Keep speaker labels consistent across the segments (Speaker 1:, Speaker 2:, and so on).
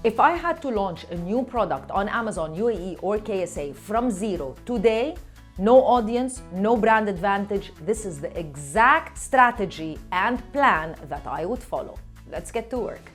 Speaker 1: If I had to launch a new product on Amazon, UAE or KSA from zero today, no audience, no brand advantage, this is the exact strategy and plan that I would follow. Let's get to work.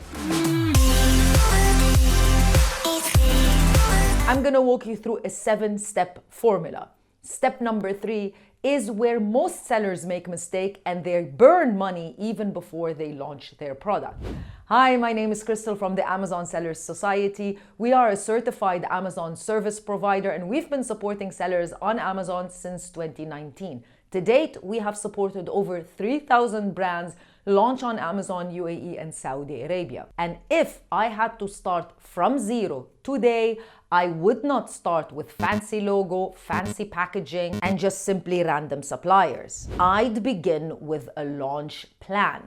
Speaker 1: I'm gonna walk you through a 7-step formula. Step number 3 is where most sellers make a mistake and they burn money even before they launch their product. Hi, my name is Crystal from the Amazon Sellers Society. We are a certified Amazon service provider and we've been supporting sellers on Amazon since 2019. To date, we have supported over 3,000 brands launch on Amazon, UAE and Saudi Arabia. And if I had to start from zero today, I would not start with fancy logo, fancy packaging, and just simply random suppliers. I'd begin with a launch plan.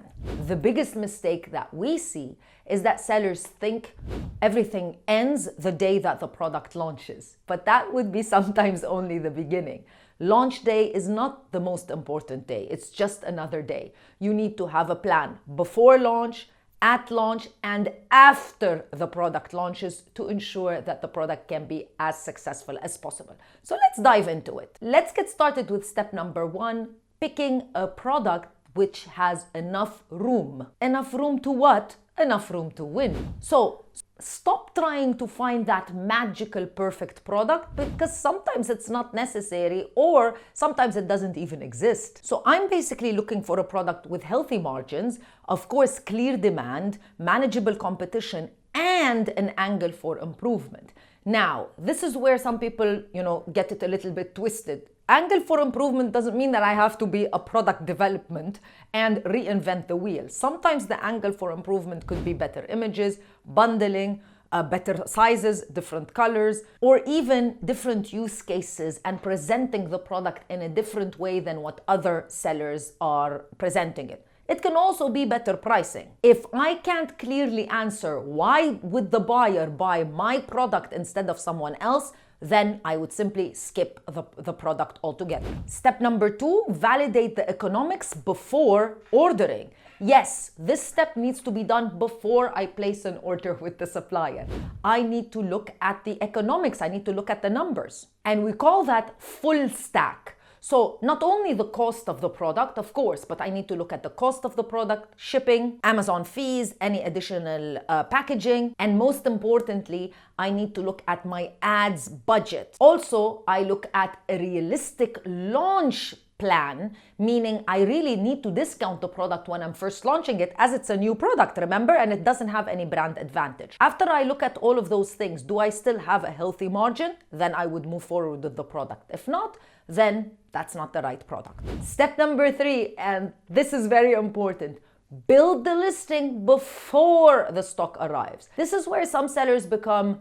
Speaker 1: The biggest mistake that we see is that sellers think everything ends the day that the product launches. But that would be sometimes only the beginning. Launch day is not the most important day. It's just another day. You need to have a plan before launch, at launch, and after the product launches to ensure that the product can be as successful as possible. So let's dive into it. Let's get started with step number 1, picking a product which has enough room. Enough room to what? Enough room to win. So stop trying to find that magical perfect product because sometimes it's not necessary or sometimes it doesn't even exist. So I'm basically looking for a product with healthy margins, of course clear demand, manageable competition, and an angle for improvement. Now, this is where some people, get it a little bit twisted. Angle for improvement doesn't mean that I have to be a product development and reinvent the wheel. Sometimes the angle for improvement could be better images, bundling, better sizes, different colors, or even different use cases and presenting the product in a different way than what other sellers are presenting it. It can also be better pricing. If I can't clearly answer why would the buyer buy my product instead of someone else, then I would simply skip the product altogether. Step number 2, validate the economics before ordering. Yes, this step needs to be done before I place an order with the supplier. I need to look at the economics. I need to look at the numbers. And we call that full stack. So not only the cost of the product, of course, but I need to look at the cost of the product, shipping, Amazon fees, any additional packaging, and most importantly, I need to look at my ads budget. Also, I look at a realistic launch plan, meaning I really need to discount the product when I'm first launching it as it's a new product, remember, and it doesn't have any brand advantage. After I look at all of those things, do I still have a healthy margin? Then I would move forward with the product. If not, then that's not the right product. Step number 3, and this is very important, build the listing before the stock arrives. This is where some sellers become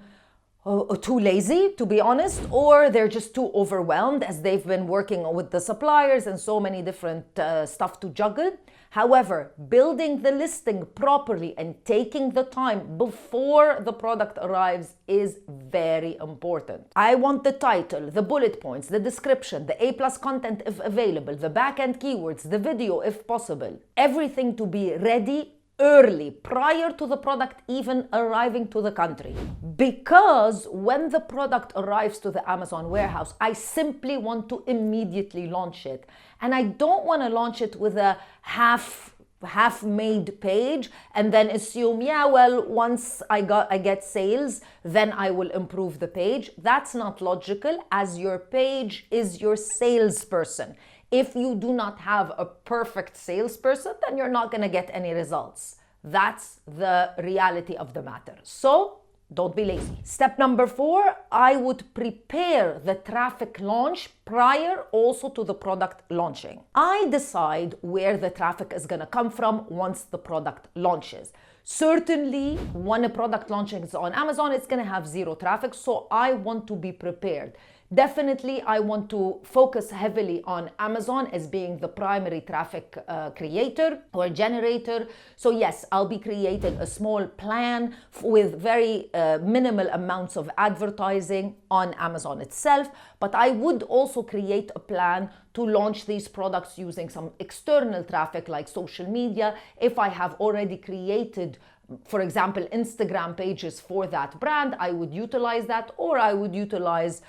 Speaker 1: too lazy, to be honest, or they're just too overwhelmed as they've been working with the suppliers and so many different stuff to juggle. However, building the listing properly and taking the time before the product arrives is very important. I want the title, the bullet points, the description, the A+ content if available, the back-end keywords, the video if possible. Everything to be ready early, prior to the product even arriving to the country. Because when the product arrives to the Amazon warehouse, I simply want to immediately launch it. And I don't want to launch it with a half-made page and then assume, once I get sales, then I will improve the page. That's not logical, as your page is your salesperson. If you do not have a perfect salesperson, then you're not going to get any results. That's the reality of the matter. So don't be lazy. Step number 4, I would prepare the traffic launch prior also to the product launching. I decide where the traffic is going to come from once the product launches. Certainly, when a product launching is on Amazon, it's going to have zero traffic, so I want to be prepared. Definitely, I want to focus heavily on Amazon as being the primary traffic creator or generator. So yes, I'll be creating a small plan with very minimal amounts of advertising on Amazon itself, but I would also create a plan to launch these products using some external traffic like social media if I have already created for example, Instagram pages for that brand, I would utilize that, or I would utilize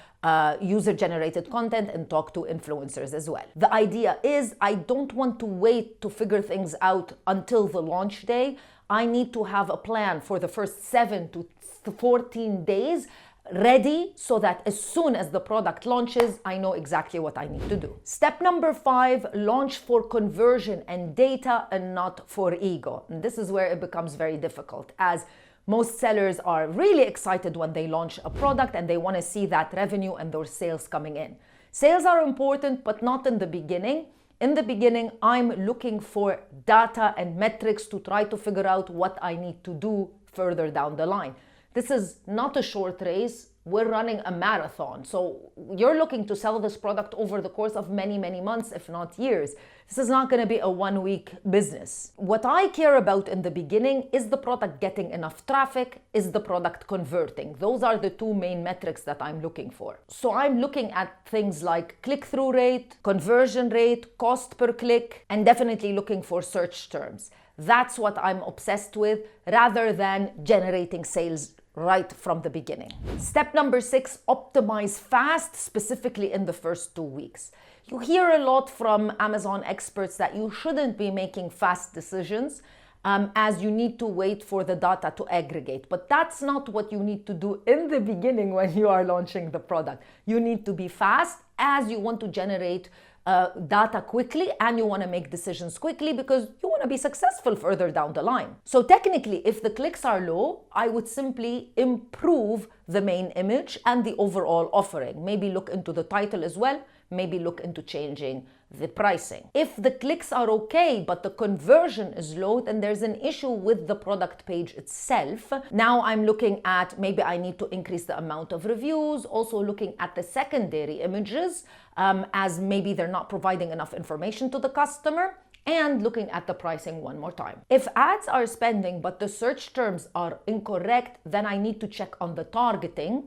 Speaker 1: user-generated content and talk to influencers as well. The idea is I don't want to wait to figure things out until the launch day. I need to have a plan for the first 7 to 14 days ready so that as soon as the product launches, I know exactly what I need to do. Step number 5, launch for conversion and data and not for ego. And this is where it becomes very difficult, as most sellers are really excited when they launch a product and they want to see that revenue and those sales coming in. Sales are important, but not in the beginning. In the beginning, I'm looking for data and metrics to try to figure out what I need to do further down the line. This is not a short race. We're running a marathon. So you're looking to sell this product over the course of many, many months, if not years. This is not going to be a one-week business. What I care about in the beginning is the product getting enough traffic, is the product converting. Those are the 2 main metrics that I'm looking for. So I'm looking at things like click-through rate, conversion rate, cost per click, and definitely looking for search terms. That's what I'm obsessed with, rather than generating sales right from the beginning. Step number 6, optimize fast, specifically in the first 2 weeks. You hear a lot from Amazon experts that you shouldn't be making fast decisions, as you need to wait for the data to aggregate. But that's not what you need to do in the beginning when you are launching the product. You need to be fast, as you want to generate data quickly and you want to make decisions quickly because you want to be successful further down the line. So technically, if the clicks are low, I would simply improve the main image and the overall offering. Maybe look into the title as well. Maybe look into changing the pricing. If the clicks are okay, but the conversion is low, then there's an issue with the product page itself. Now I'm looking at maybe I need to increase the amount of reviews, also looking at the secondary images, as maybe they're not providing enough information to the customer, and looking at the pricing one more time. If ads are spending, but the search terms are incorrect, then I need to check on the targeting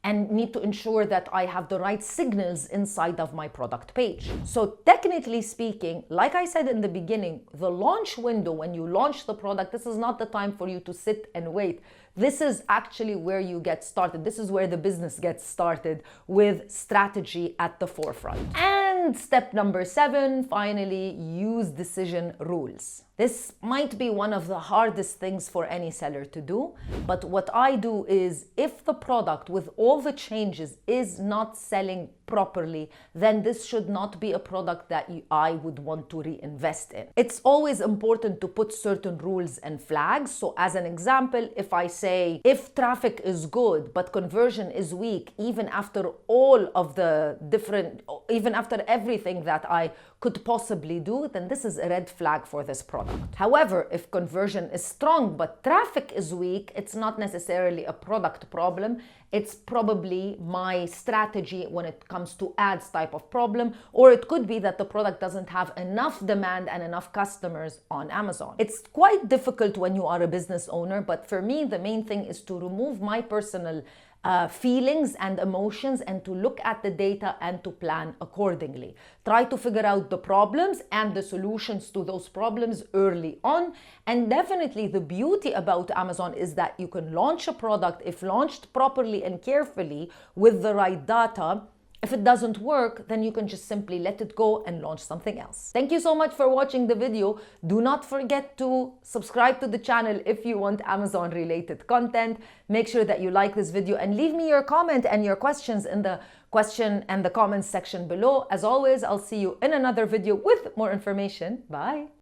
Speaker 1: and need to ensure that I have the right signals inside of my product page. So technically speaking, like I said in the beginning, the launch window, when you launch the product, this is not the time for you to sit and wait. This is actually where you get started. This is where the business gets started, with strategy at the forefront. And step number 7, finally, use decision rules. This might be one of the hardest things for any seller to do, but what I do is, if the product with all the changes is not selling properly, then this should not be a product that I would want to reinvest in. It's always important to put certain rules and flags. So as an example, if I say, if traffic is good, but conversion is weak, even after all of the even after everything that I could possibly do, then this is a red flag for this product. However, if conversion is strong but traffic is weak, it's not necessarily a product problem. It's probably my strategy when it comes to ads type of problem, or it could be that the product doesn't have enough demand and enough customers on Amazon. It's quite difficult when you are a business owner, but for me, the main thing is to remove my personal feelings and emotions and to look at the data and to plan accordingly. Try to figure out the problems and the solutions to those problems early on. And definitely the beauty about Amazon is that you can launch a product, if launched properly and carefully with the right data. If it doesn't work, then you can just simply let it go and launch something else. Thank you so much for watching the video. Do not forget to subscribe to the channel if you want Amazon related content. Make sure that you like this video and leave me your comment and your questions in the question and the comments section below. As always, I'll see you in another video with more information. Bye.